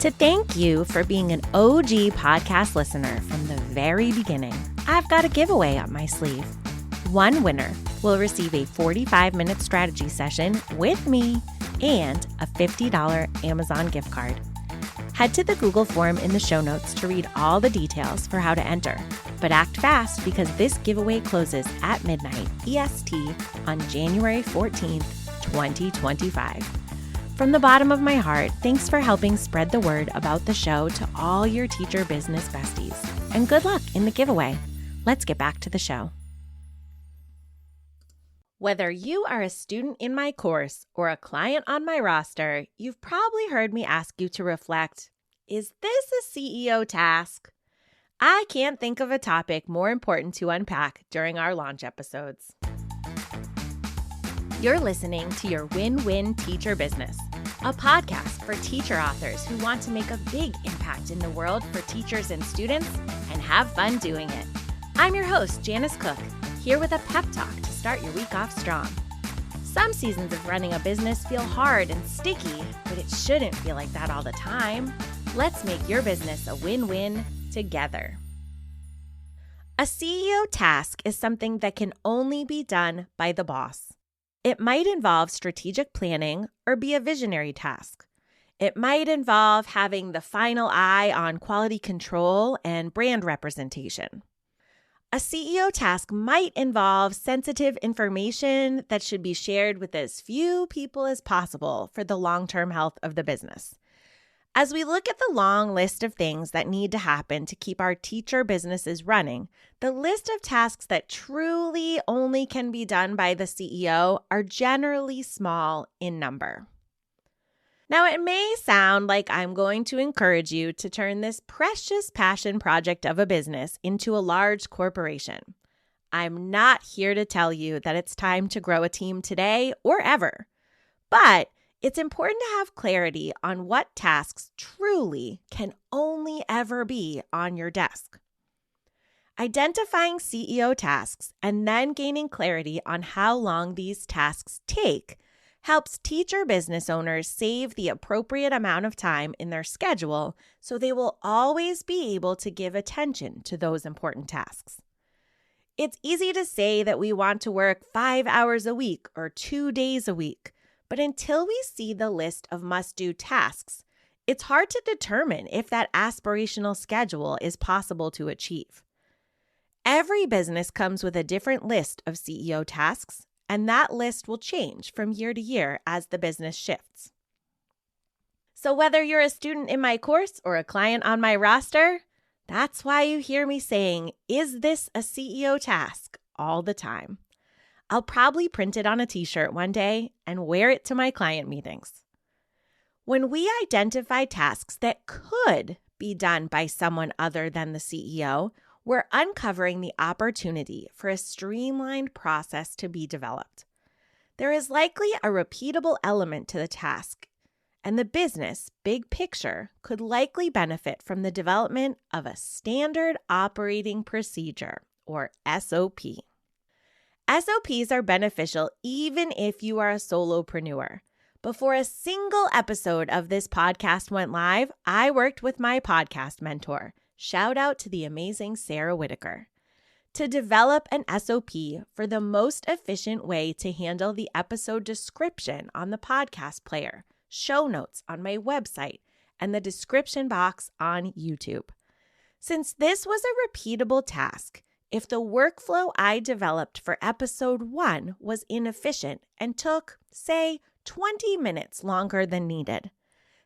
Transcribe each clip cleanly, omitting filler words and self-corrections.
To thank you for being an OG podcast listener from the very beginning, I've got a giveaway up my sleeve. One winner will receive a 45-minute strategy session with me and a $50 Amazon gift card. Head to the Google form in the show notes to read all the details for how to enter. But act fast because this giveaway closes at midnight EST on January 14th, 2025. From the bottom of my heart, thanks for helping spread the word about the show to all your teacher business besties. And good luck in the giveaway. Let's get back to the show. Whether you are a student in my course or a client on my roster, you've probably heard me ask you to reflect, is this a CEO task? I can't think of a topic more important to unpack during our launch episodes. You're listening to Your Win-Win Teacher Business, a podcast for teacher authors who want to make a big impact in the world for teachers and students and have fun doing it. I'm your host, Janice Cook, here with a pep talk to start your week off strong. Some seasons of running a business feel hard and sticky, but it shouldn't feel like that all the time. Let's make your business a win-win together. A CEO task is something that can only be done by the boss. It might involve strategic planning or be a visionary task. It might involve having the final eye on quality control and brand representation. A CEO task might involve sensitive information that should be shared with as few people as possible for the long-term health of the business. As we look at the long list of things that need to happen to keep our teacher businesses running, the list of tasks that truly only can be done by the CEO are generally small in number. Now, it may sound like I'm going to encourage you to turn this precious passion project of a business into a large corporation. I'm not here to tell you that it's time to grow a team today or ever, but it's important to have clarity on what tasks truly can only ever be on your desk. Identifying CEO tasks and then gaining clarity on how long these tasks take helps teacher business owners save the appropriate amount of time in their schedule so they will always be able to give attention to those important tasks. It's easy to say that we want to work 5 hours a week or 2 days a week, but until we see the list of must-do tasks, it's hard to determine if that aspirational schedule is possible to achieve. Every business comes with a different list of CEO tasks, and that list will change from year to year as the business shifts. So whether you're a student in my course or a client on my roster, that's why you hear me saying, is this a CEO task all the time? I'll probably print it on a t-shirt one day and wear it to my client meetings. When we identify tasks that could be done by someone other than the CEO, we're uncovering the opportunity for a streamlined process to be developed. There is likely a repeatable element to the task, and the business, big picture, could likely benefit from the development of a standard operating procedure, or SOP. SOPs are beneficial even if you are a solopreneur. Before a single episode of this podcast went live, I worked with my podcast mentor. Shout out to the amazing Sarah Whitaker, to develop an SOP for the most efficient way to handle the episode description on the podcast player, show notes on my website, and the description box on YouTube. Since this was a repeatable task, if the workflow I developed for episode 1 was inefficient and took, say, 20 minutes longer than needed,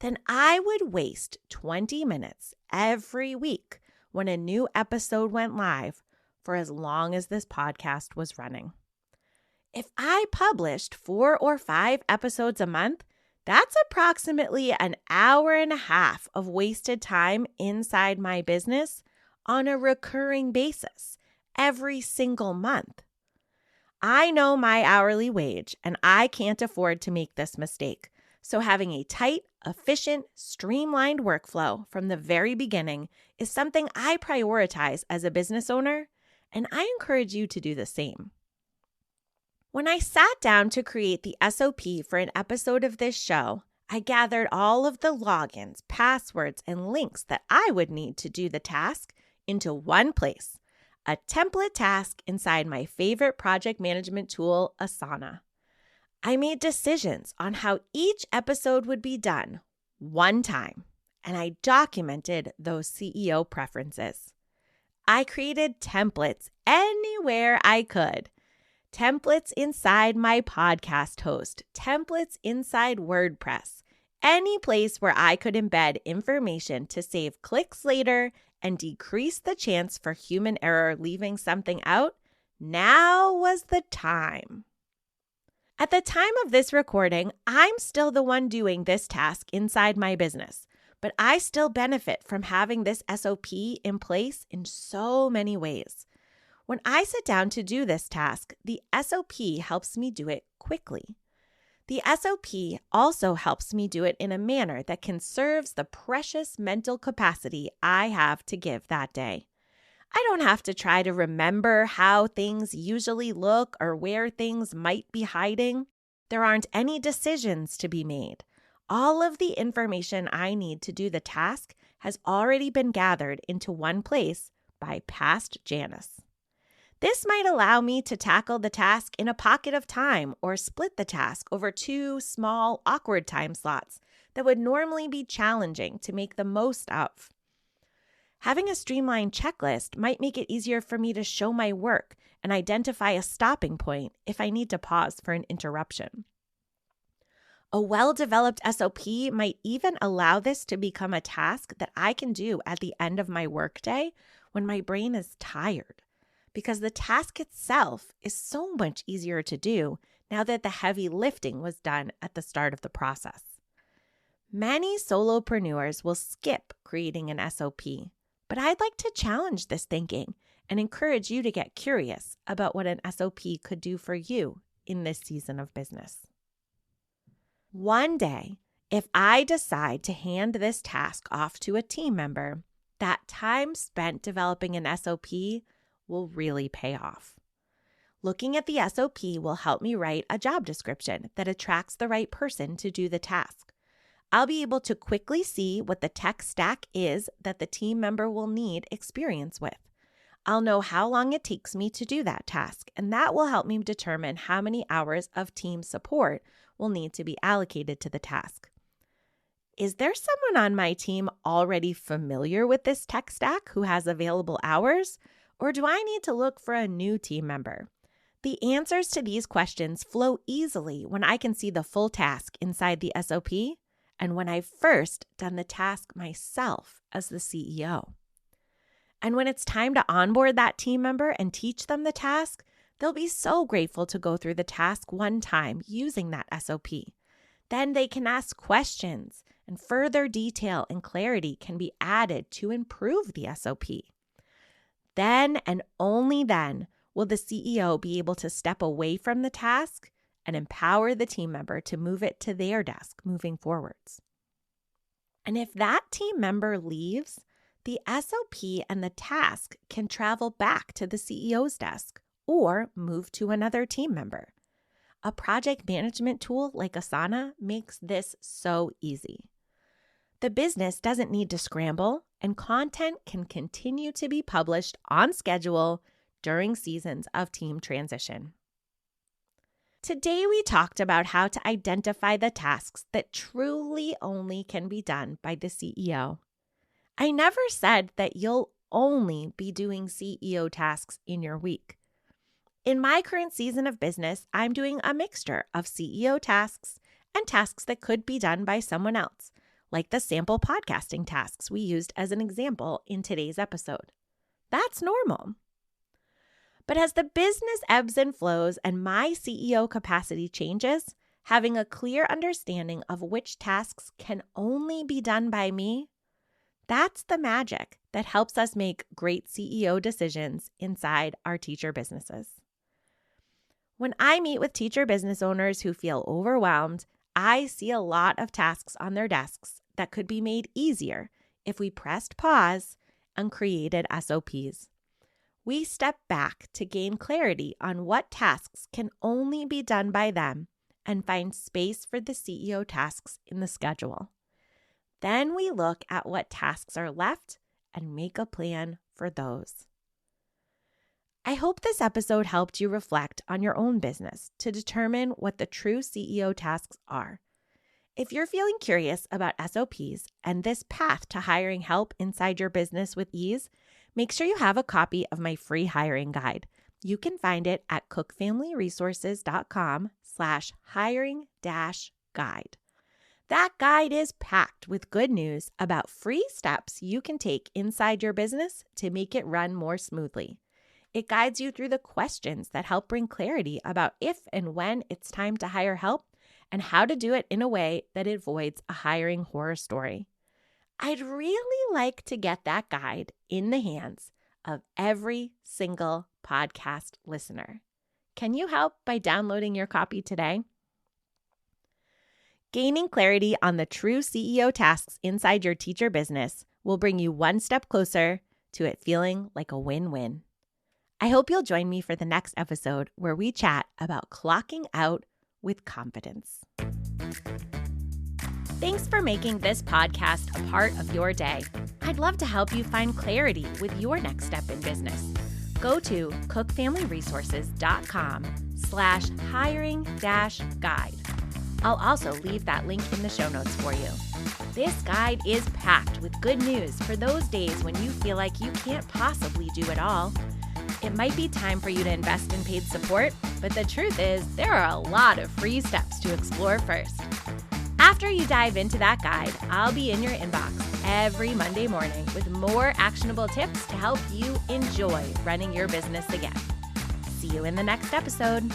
then I would waste 20 minutes every week when a new episode went live for as long as this podcast was running. If I published 4 or 5 episodes a month, that's approximately an hour and a half of wasted time inside my business on a recurring basis every single month. I know my hourly wage and I can't afford to make this mistake. So having a tight, efficient, streamlined workflow from the very beginning is something I prioritize as a business owner, and I encourage you to do the same. When I sat down to create the SOP for an episode of this show, I gathered all of the logins, passwords, and links that I would need to do the task into one place, a template task inside my favorite project management tool, Asana. I made decisions on how each episode would be done one time, and I documented those CEO preferences. I created templates anywhere I could. Templates inside my podcast host, templates inside WordPress, any place where I could embed information to save clicks later and decrease the chance for human error leaving something out. Now was the time. At the time of this recording, I'm still the one doing this task inside my business, but I still benefit from having this SOP in place in so many ways. When I sit down to do this task, the SOP helps me do it quickly. The SOP also helps me do it in a manner that conserves the precious mental capacity I have to give that day. I don't have to try to remember how things usually look or where things might be hiding. There aren't any decisions to be made. All of the information I need to do the task has already been gathered into one place by past Janice. This might allow me to tackle the task in a pocket of time or split the task over 2 small, awkward time slots that would normally be challenging to make the most of. Having a streamlined checklist might make it easier for me to show my work and identify a stopping point if I need to pause for an interruption. A well-developed SOP might even allow this to become a task that I can do at the end of my workday when my brain is tired, because the task itself is so much easier to do now that the heavy lifting was done at the start of the process. Many solopreneurs will skip creating an SOP, but I'd like to challenge this thinking and encourage you to get curious about what an SOP could do for you in this season of business. One day, if I decide to hand this task off to a team member, that time spent developing an SOP will really pay off. Looking at the SOP will help me write a job description that attracts the right person to do the task. I'll be able to quickly see what the tech stack is that the team member will need experience with. I'll know how long it takes me to do that task, and that will help me determine how many hours of team support will need to be allocated to the task. Is there someone on my team already familiar with this tech stack who has available hours? Or do I need to look for a new team member? The answers to these questions flow easily when I can see the full task inside the SOP and when I've first done the task myself as the CEO. And when it's time to onboard that team member and teach them the task, they'll be so grateful to go through the task one time using that SOP. Then they can ask questions, and further detail and clarity can be added to improve the SOP. Then and only then will the CEO be able to step away from the task and empower the team member to move it to their desk moving forwards. And if that team member leaves, the SOP and the task can travel back to the CEO's desk or move to another team member. A project management tool like Asana makes this so easy. The business doesn't need to scramble, and content can continue to be published on schedule during seasons of team transition. Today, we talked about how to identify the tasks that truly only can be done by the CEO. I never said that you'll only be doing CEO tasks in your week. In my current season of business, I'm doing a mixture of CEO tasks and tasks that could be done by someone else, like the sample podcasting tasks we used as an example in today's episode. That's normal. But as the business ebbs and flows and my CEO capacity changes, having a clear understanding of which tasks can only be done by me, that's the magic that helps us make great CEO decisions inside our teacher businesses. When I meet with teacher business owners who feel overwhelmed, I see a lot of tasks on their desks that could be made easier if we pressed pause and created SOPs. We step back to gain clarity on what tasks can only be done by them and find space for the CEO tasks in the schedule. Then we look at what tasks are left and make a plan for those. I hope this episode helped you reflect on your own business to determine what the true CEO tasks are. If you're feeling curious about SOPs and this path to hiring help inside your business with ease, make sure you have a copy of my free hiring guide. You can find it at cookfamilyresources.com/hiring-guide. That guide is packed with good news about free steps you can take inside your business to make it run more smoothly. It guides you through the questions that help bring clarity about if and when it's time to hire help and how to do it in a way that avoids a hiring horror story. I'd really like to get that guide in the hands of every single podcast listener. Can you help by downloading your copy today? Gaining clarity on the true CEO tasks inside your teacher business will bring you one step closer to it feeling like a win-win. I hope you'll join me for the next episode where we chat about clocking out with confidence. Thanks for making this podcast a part of your day. I'd love to help you find clarity with your next step in business. Go to cookfamilyresources.com/hiring-guide. I'll also leave that link in the show notes for you. This guide is packed with good news for those days when you feel like you can't possibly do it all. It might be time for you to invest in paid support, but the truth is there are a lot of free steps to explore first. After you dive into that guide, I'll be in your inbox every Monday morning with more actionable tips to help you enjoy running your business again. See you in the next episode.